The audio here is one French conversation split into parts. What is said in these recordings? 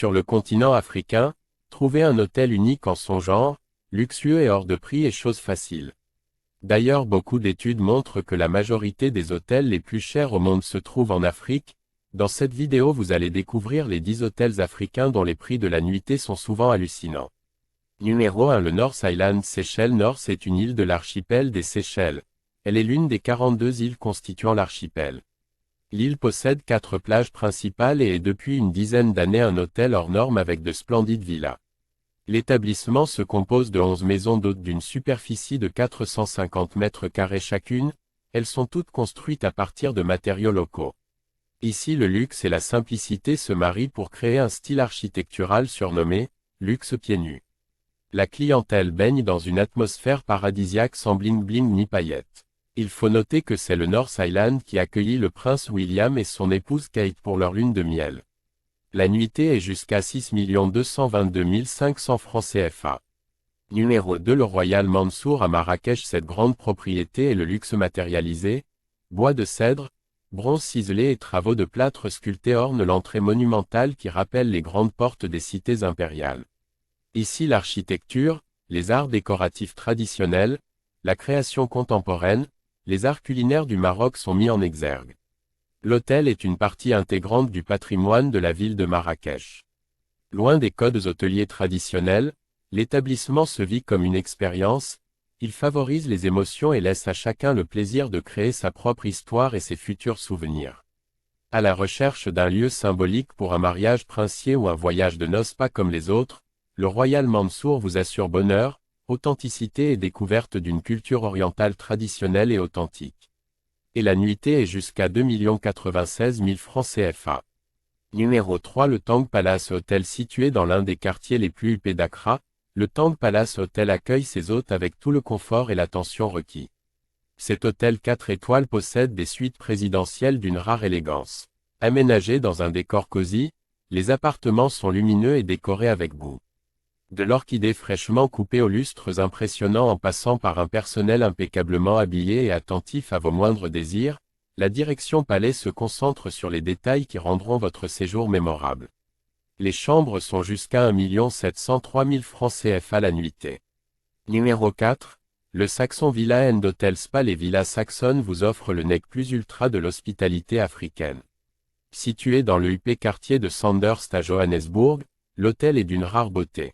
Sur le continent africain, trouver un hôtel unique en son genre, luxueux et hors de prix est chose facile. D'ailleurs, beaucoup d'études montrent que la majorité des hôtels les plus chers au monde se trouvent en Afrique. Dans cette vidéo, vous allez découvrir les 10 hôtels africains dont les prix de la nuitée sont souvent hallucinants. Numéro 1. Le North Island Seychelles. North est une île de l'archipel des Seychelles. Elle est l'une des 42 îles constituant l'archipel. L'île possède 4 plages principales et est depuis une dizaine d'années un hôtel hors norme avec de splendides villas. L'établissement se compose de 11 maisons d'hôtes d'une superficie de 450 mètres carrés chacune. Elles sont toutes construites à partir de matériaux locaux. Ici, le luxe et la simplicité se marient pour créer un style architectural surnommé « luxe pieds nus ». La clientèle baigne dans une atmosphère paradisiaque sans bling-bling ni paillettes. Il faut noter que c'est le North Island qui accueillit le prince William et son épouse Kate pour leur lune de miel. La nuitée est jusqu'à 6 222 500 francs CFA. Numéro 2. Le Royal Mansour à Marrakech. Cette grande propriété est le luxe matérialisé. Bois de cèdre, bronze ciselé et travaux de plâtre sculptés ornent l'entrée monumentale qui rappelle les grandes portes des cités impériales. Ici, l'architecture, les arts décoratifs traditionnels, la création contemporaine, les arts culinaires du Maroc sont mis en exergue. L'hôtel est une partie intégrante du patrimoine de la ville de Marrakech. Loin des codes hôteliers traditionnels, l'établissement se vit comme une expérience. Il favorise les émotions et laisse à chacun le plaisir de créer sa propre histoire et ses futurs souvenirs. À la recherche d'un lieu symbolique pour un mariage princier ou un voyage de noces pas comme les autres, le Royal Mansour vous assure bonheur, authenticité et découverte d'une culture orientale traditionnelle et authentique. Et la nuitée est jusqu'à 2 096 000 francs CFA. Numéro 3. Le Tang Palace Hotel. Situé dans l'un des quartiers les plus huppés d'Accra, le Tang Palace Hotel accueille ses hôtes avec tout le confort et l'attention requis. Cet hôtel 4 étoiles possède des suites présidentielles d'une rare élégance. Aménagés dans un décor cosy, les appartements sont lumineux et décorés avec goût. De l'orchidée fraîchement coupée aux lustres impressionnants en passant par un personnel impeccablement habillé et attentif à vos moindres désirs, la direction palais se concentre sur les détails qui rendront votre séjour mémorable. Les chambres sont jusqu'à 1 703 000 francs CFA la nuitée. Numéro 4. Le Saxon Villa & Hotel Spa. Les villas saxonnes vous offrent le nec plus ultra de l'hospitalité africaine. Situé dans le huppé quartier de Sandhurst à Johannesburg, l'hôtel est d'une rare beauté.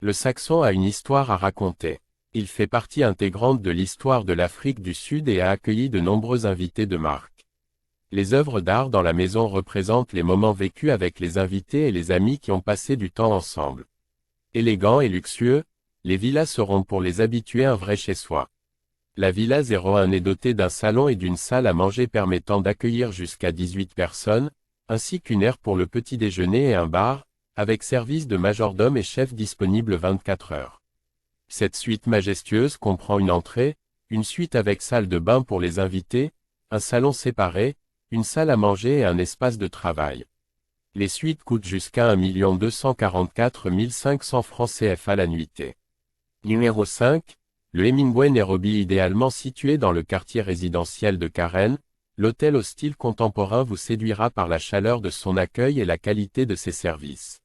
Le Saxon a une histoire à raconter. Il fait partie intégrante de l'histoire de l'Afrique du Sud et a accueilli de nombreux invités de marque. Les œuvres d'art dans la maison représentent les moments vécus avec les invités et les amis qui ont passé du temps ensemble. Élégants et luxueux, les villas seront pour les habitués un vrai chez-soi. La Villa 01 est dotée d'un salon et d'une salle à manger permettant d'accueillir jusqu'à 18 personnes, ainsi qu'une aire pour le petit déjeuner et un bar, avec service de majordome et chef disponible 24 heures. Cette suite majestueuse comprend une entrée, une suite avec salle de bain pour les invités, un salon séparé, une salle à manger et un espace de travail. Les suites coûtent jusqu'à 1 244 500 francs CFA la nuitée. Numéro 5. Le Hemingway Nairobi. Idéalement situé dans le quartier résidentiel de Karen, l'hôtel au style contemporain vous séduira par la chaleur de son accueil et la qualité de ses services.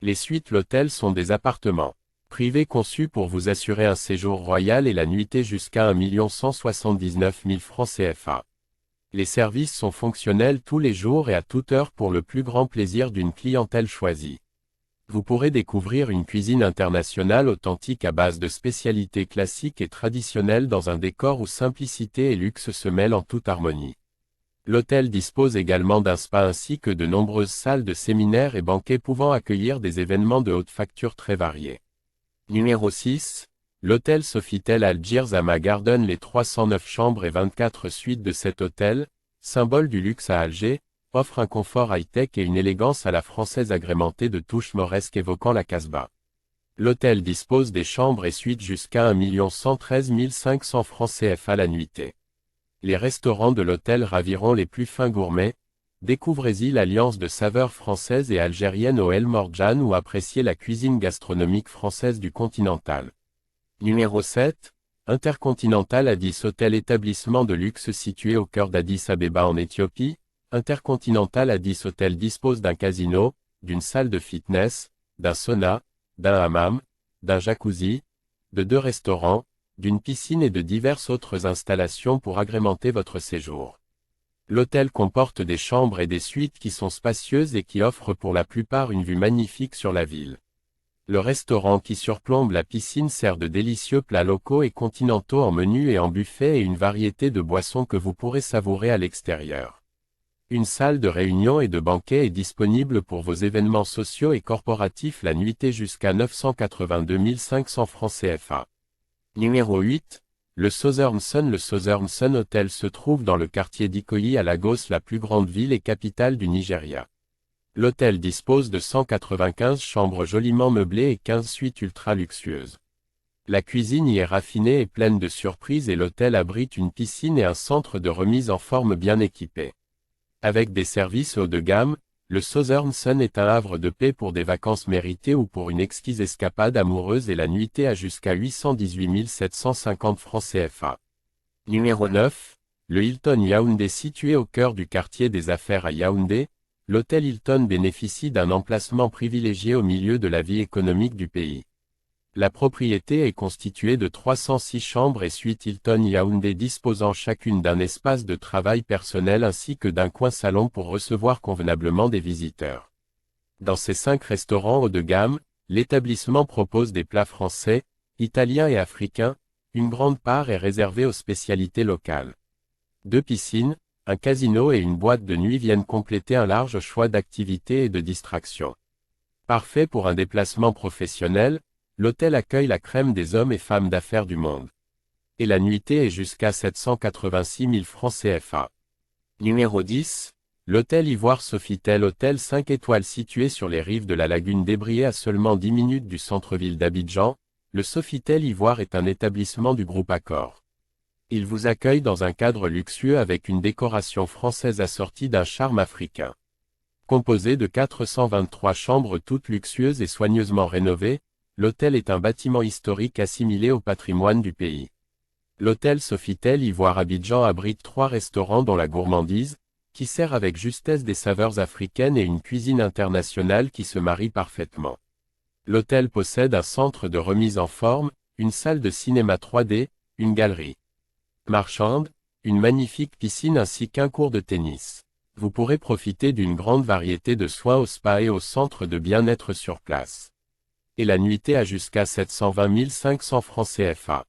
Les suites l'hôtel sont des appartements privés conçus pour vous assurer un séjour royal et la nuitée jusqu'à 1 179 000 francs CFA. Les services sont fonctionnels tous les jours et à toute heure pour le plus grand plaisir d'une clientèle choisie. Vous pourrez découvrir une cuisine internationale authentique à base de spécialités classiques et traditionnelles dans un décor où simplicité et luxe se mêlent en toute harmonie. L'hôtel dispose également d'un spa ainsi que de nombreuses salles de séminaires et banquets pouvant accueillir des événements de haute facture très variés. Numéro 6. L'hôtel Sofitel Algiers à Garden. Les 309 chambres et 24 suites de cet hôtel, symbole du luxe à Alger, offrent un confort high-tech et une élégance à la française agrémentée de touches mauresques évoquant la Casbah. L'hôtel dispose des chambres et suites jusqu'à 1 113 500 francs CFA la nuitée. Les restaurants de l'hôtel raviront les plus fins gourmets. Découvrez-y l'alliance de saveurs françaises et algériennes au El Morjan ou appréciez la cuisine gastronomique française du continental. Numéro 7. Intercontinental Addis Hotel. Établissement de luxe situé au cœur d'Addis Abeba en Éthiopie. Intercontinental Addis Hotel dispose d'un casino, d'une salle de fitness, d'un sauna, d'un hammam, d'un jacuzzi, de 2 restaurants, d'une piscine et de diverses autres installations pour agrémenter votre séjour. L'hôtel comporte des chambres et des suites qui sont spacieuses et qui offrent pour la plupart une vue magnifique sur la ville. Le restaurant qui surplombe la piscine sert de délicieux plats locaux et continentaux en menu et en buffet et une variété de boissons que vous pourrez savourer à l'extérieur. Une salle de réunion et de banquet est disponible pour vos événements sociaux et corporatifs la nuitée jusqu'à 982 500 francs CFA. Numéro 8. Le Southern Sun. Le Southern Sun Hotel se trouve dans le quartier d'Ikoyi à Lagos, la plus grande ville et capitale du Nigeria. L'hôtel dispose de 195 chambres joliment meublées et 15 suites ultra luxueuses. La cuisine y est raffinée et pleine de surprises et l'hôtel abrite une piscine et un centre de remise en forme bien équipés. Avec des services haut de gamme, le Southern Sun est un havre de paix pour des vacances méritées ou pour une exquise escapade amoureuse et la nuitée à jusqu'à 818 750 francs CFA. Numéro 9. Le Hilton Yaoundé. Situé au cœur du quartier des affaires à Yaoundé, l'hôtel Hilton bénéficie d'un emplacement privilégié au milieu de la vie économique du pays. La propriété est constituée de 306 chambres et suites Hilton Yaoundé disposant chacune d'un espace de travail personnel ainsi que d'un coin salon pour recevoir convenablement des visiteurs. Dans ses 5 restaurants haut de gamme, l'établissement propose des plats français, italiens et africains, une grande part est réservée aux spécialités locales. 2 piscines, un casino et une boîte de nuit viennent compléter un large choix d'activités et de distractions. Parfait pour un déplacement professionnel, l'hôtel accueille la crème des hommes et femmes d'affaires du monde. Et la nuitée est jusqu'à 786 000 francs CFA. Numéro 10. L'hôtel Ivoire Sofitel. Hôtel 5 étoiles situé sur les rives de la lagune d'Ébrié à seulement 10 minutes du centre-ville d'Abidjan, le Sofitel Ivoire est un établissement du groupe Accor. Il vous accueille dans un cadre luxueux avec une décoration française assortie d'un charme africain. Composé de 423 chambres toutes luxueuses et soigneusement rénovées, l'hôtel est un bâtiment historique assimilé au patrimoine du pays. L'hôtel Sofitel Ivoire Abidjan abrite 3 restaurants dont la gourmandise, qui sert avec justesse des saveurs africaines et une cuisine internationale qui se marie parfaitement. L'hôtel possède un centre de remise en forme, une salle de cinéma 3D, une galerie marchande, une magnifique piscine ainsi qu'un court de tennis. Vous pourrez profiter d'une grande variété de soins au spa et au centre de bien-être sur place. Et la nuitée à jusqu'à 720 500 francs CFA.